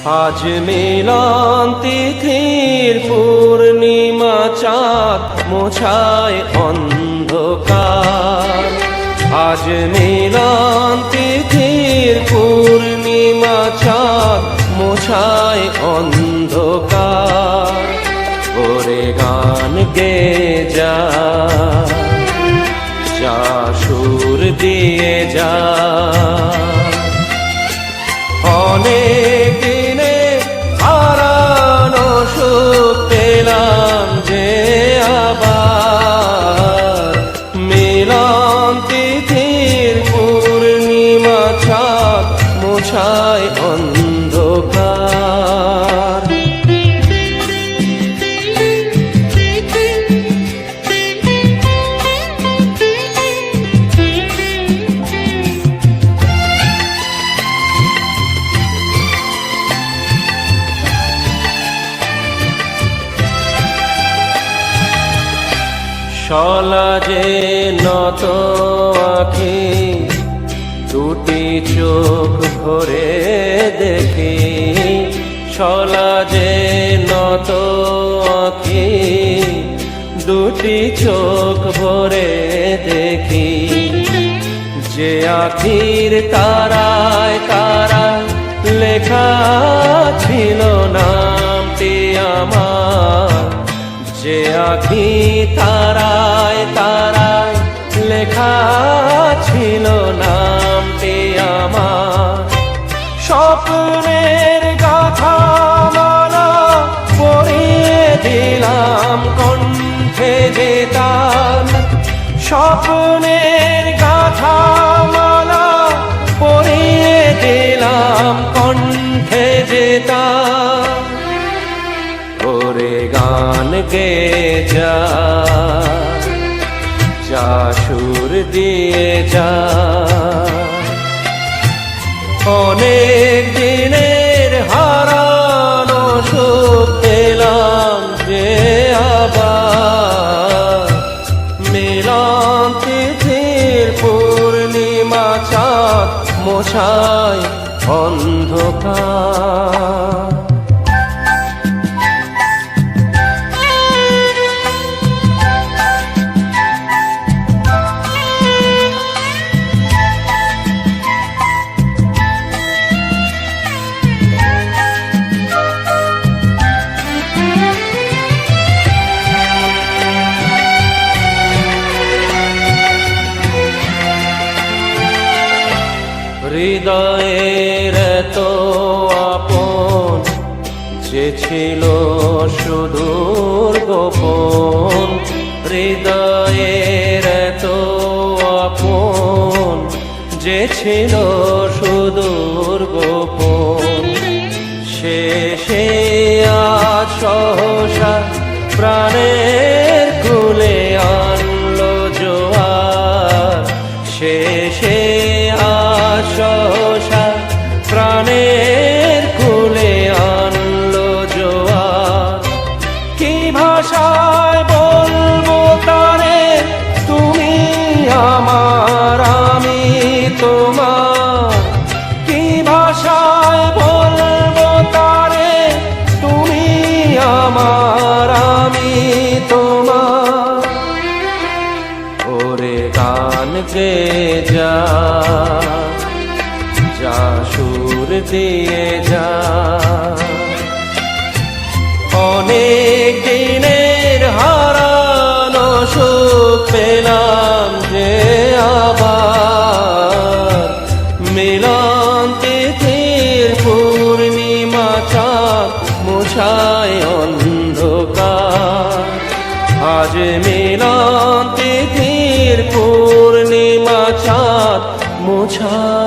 আজ মিলন তিথির পূর্ণিমা চাঁদ মোছায় অন্ধকার। আজ মিলন তিথির পূর্ণিমা চাঁদ মোছায় অন্ধকার। ওরে গান গে যা, যা সুর দিয়ে যা। অনেক দিনে হারানো সুখ পেলাম যে আবার। মিলন তিথির পূর্ণিমা চাঁদ মোছায় অন্ধকার। সলাজে নত আঁখি দুটি চোখ ভরে দেখি। সলাজে নত আঁখি দুটি চোখ ভরে দেখি। যে আখির তারায় তারায় লেখা ছিল নামটি আমার। যে আখি তারায় তারায় লেখা ছিল নামটি আমার। স্বপ্নের গাথা মালা পরিয়ে দিলাম কণ্ঠে যে তার। স্বপ্নের গাথা মালা পরিয়ে দিলাম কণ্ঠে যে তার। ওরে গান গে যা, যা সুর দিয়ে যা। অনেক দিনের হারানো সুখ পেলাম যে আবার। মিলন তিথির পূর্ণিমা চাঁদ মোছায় অন্ধকার। হৃদয়ের তো আপন যে ছিল সুদূর গোপন। হৃদয়ের তো আপন যে ছিল সুদূর গোপন। শেষে আজ সহসা প্রাণের কুলে আনলো জোয়ার। শেষে সহসা প্রাণের কুলে আনলো জোয়ার। কি ভাষায় বলবো তারে তুমি আমার আমি তোমার। কি ভাষায় বলবো তারে তুমি আমার আমি তোমার। ওরে গান গে যা, যা সুর দিয়ে যা। অনেক দিনের হারানো সুখ পেলাম যে আবার। মিলন তিথির পূর্ণিমা চাঁদ মোছায় অন্ধকার। আজ মিলন তিথির পূর্ণিমা চাঁদ মোছায়